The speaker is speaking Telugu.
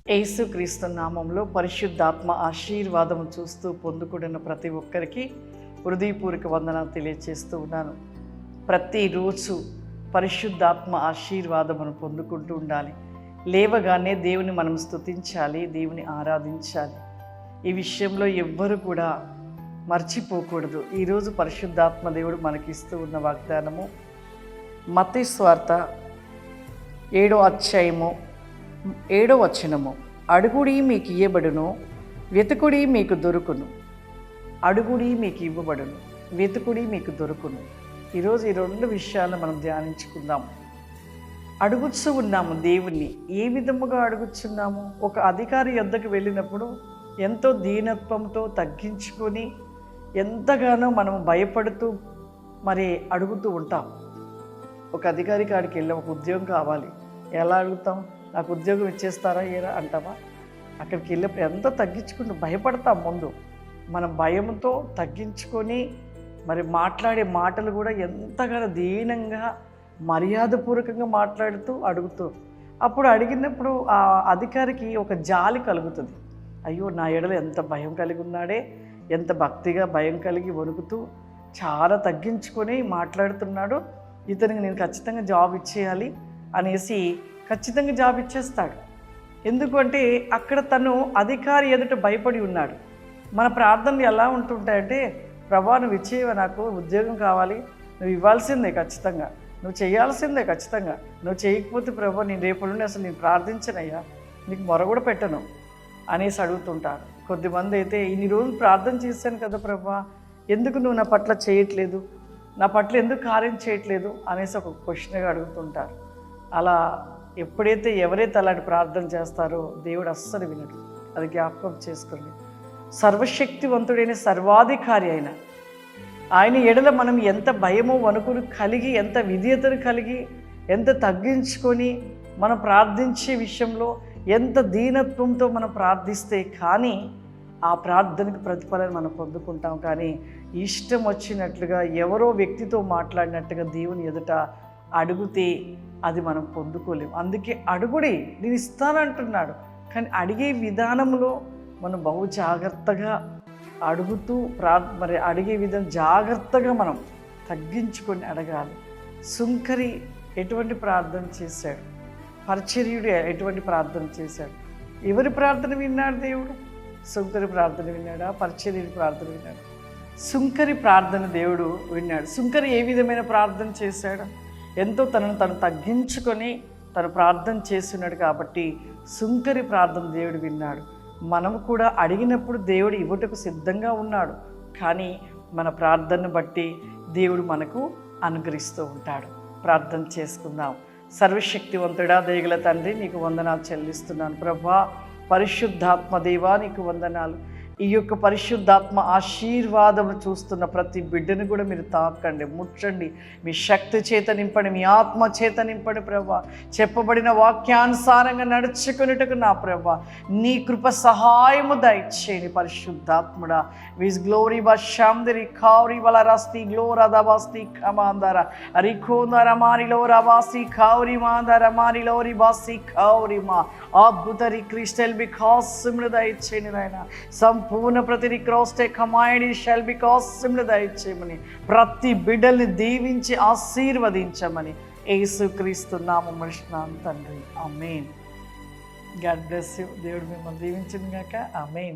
యేసుక్రీస్తు నామంలో పరిశుద్ధాత్మ ఆశీర్వాదము చూస్తూ పొందుకున్న ప్రతి ఒక్కరికి హృదయపూర్వక వందనాలు తెలియజేస్తూ ఉన్నాను. ప్రతిరోజు పరిశుద్ధాత్మ ఆశీర్వాదమును పొందుకుంటూ ఉండాలి. లేవగానే దేవుని మనం స్తుతించాలి, దేవుని ఆరాధించాలి. ఈ విషయంలో ఎవ్వరు కూడా మర్చిపోకూడదు. ఈరోజు పరిశుద్ధాత్మ దేవుడు మనకిస్తూ ఉన్న వాగ్దానము మత్తయి సువార్త 7వ అధ్యాయము 7వ వచనము. అడుగుడి మీకు ఇయ్యబడును, వెతుకుడి మీకు దొరుకును. అడుగుడి మీకు ఇవ్వబడును, వెతుకుడి మీకు దొరుకును. ఈరోజు ఈ రెండు విషయాలను మనం ధ్యానించుకుందాం. అడుగుచూ ఉన్నాము దేవుణ్ణి. ఏ విధముగా అడుగుచున్నాము? ఒక అధికారి యొద్దకు వెళ్ళినప్పుడు ఎంతో దీనత్వంతో తగ్గించుకొని ఎంతగానో మనం భయపడుతూ మరి అడుగుతూ ఉంటాం. ఒక అధికారి కాడికి వెళ్ళి ఒక ఉద్యోగం కావాలి, ఎలా అడుగుతాం? నాకు ఉద్యోగం ఇచ్చేస్తారా ఏరా అంటామా? అక్కడికి వెళ్ళినప్పుడు ఎంత తగ్గించుకుంటూ భయపడతాం. ముందు మన భయంతో తగ్గించుకొని మరి మాట్లాడే మాటలు కూడా ఎంతగానో దీనంగా మర్యాదపూర్వకంగా మాట్లాడుతూ అడుగుతూ, అప్పుడు అడిగినప్పుడు ఆ అధికారికి ఒక జాలి కలుగుతుంది. అయ్యో, నా ఎడల ఎంత భయం కలిగి ఉన్నాడే, ఎంత భక్తిగా భయం కలిగి వణుకుతూ చాలా తగ్గించుకొని మాట్లాడుతున్నాడు, ఇతనికి నేను ఖచ్చితంగా జాబ్ ఇచ్చేయాలి అనేసి ఖచ్చితంగా జాబ్ ఇచ్చేస్తాడు. ఎందుకంటే అక్కడ తను అధికారి ఎదుట భయపడి ఉన్నాడు. మన ప్రార్థనలు ఎలా ఉంటుంటాయంటే, ప్రభా నువ్వు ఇచ్చేవా, నాకు ఉద్యోగం కావాలి, నువ్వు ఇవ్వాల్సిందే ఖచ్చితంగా, నువ్వు చేయాల్సిందే ఖచ్చితంగా, నువ్వు చేయకపోతే ప్రభా నేను రేపటి నుండి అసలు నేను ప్రార్థించనయ్యా, నీకు మొర కూడా పెట్టను అనేసి అడుగుతుంటారు. కొద్దిమంది అయితే ఇన్ని రోజులు ప్రార్థన చేశాను కదా ప్రభా, ఎందుకు నువ్వు నా పట్ల చేయట్లేదు, నా పట్ల ఎందుకు కార్యం చేయట్లేదు అనేసి ఒక క్వశ్చన్గా అడుగుతుంటారు. అలా ఎప్పుడైతే ఎవరైతే అలాంటి ప్రార్థన చేస్తారో దేవుడు అస్సలు వినడు. అది జ్ఞాపకం చేసుకోండి. సర్వశక్తివంతుడైన సర్వాధికారి అయిన ఆయన ఎడల మనం ఎంత భయమో వణుకును కలిగి, ఎంత విధేయతను కలిగి, ఎంత తగ్గించుకొని మనం ప్రార్థించే విషయంలో ఎంత దీనత్వంతో మనం ప్రార్థిస్తే కానీ ఆ ప్రార్థనకు ప్రతిఫలం మనం పొందుకుంటాం. కానీ ఇష్టం వచ్చినట్లుగా ఎవరో వ్యక్తితో మాట్లాడినట్టుగా దేవుని ఎదుట అడిగితే అది మనం పొందుకోలేము. అందుకే అడుగుడి, నేను ఇస్తానంటున్నాడు. కానీ అడిగే విధానంలో మనం బహు జాగ్రత్తగా అడుగుతూ మరి అడిగే విధానం జాగ్రత్తగా మనం తగ్గించుకొని అడగాలి. సుంకరి ఎటువంటి ప్రార్థన చేశాడు? పరిచర్యుడు ఎటువంటి ప్రార్థన చేశాడు? ఎవరి ప్రార్థన విన్నాడు దేవుడు? సుంకరి ప్రార్థన విన్నాడా? పరిచర్యుడి ప్రార్థన విన్నాడు? సుంకరి ప్రార్థన దేవుడు విన్నాడు. సుంకరి ఏ విధమైన ప్రార్థన చేశాడు? ఎంతో తను తగ్గించుకొని తను ప్రార్థన చేస్తున్నాడు కాబట్టి సుంకరి ప్రార్థన దేవుడు విన్నాడు. మనం కూడా అడిగినప్పుడు దేవుడు ఇవ్వటకు సిద్ధంగా ఉన్నాడు. కానీ మన ప్రార్థనను బట్టి దేవుడు మనకు అనుగ్రహిస్తూ ఉంటాడు. ప్రార్థన చేసుకుందాం. సర్వశక్తివంతుడా, దయగల తండ్రి, నీకు వందనాలు చెల్లిస్తున్నాను ప్రభా. పరిశుద్ధాత్మ దేవా, నీకు వందనాలు. ఈ యొక్క పరిశుద్ధాత్మ ఆశీర్వాదము చూస్తున్న ప్రతి బిడ్డను కూడా మీరు తాకండి, ముట్టండి. మీ శక్తి చేత నింపండి, మీ ఆత్మ చేత నింపండి ప్రభా. చెప్పబడిన వాక్యానుసారంగా నడుచుకునేటకు నా ప్రభా నీ కృప సహాయము దయచేయండి పరిశుద్ధాత్ముడా. విజ్ గ్లోరీ బాందరి ఖారీ వల రస్తి గ్లోరా దబాస్తి ఖమాందర రిఖోందర మారిలో రబాసి ఖారీ మాందర మారిలోరి బాసి ఖారీ మా అద్భుతరి క్రిస్టల్ బికాస్ దయచేయండి నాయన. పూర్ణ ప్రతి క్రాస్టే కమాయిడ్ షెల్ బికాస్ దయచేయమని ప్రతి బిడ్డల్ని దీవించి ఆశీర్వదించమని యేసుక్రీస్తు నామమున తండ్రి, ఆమేన్. God bless you. దేవుడు మిమ్మల్ని దీవించును గాక. ఆమేన్.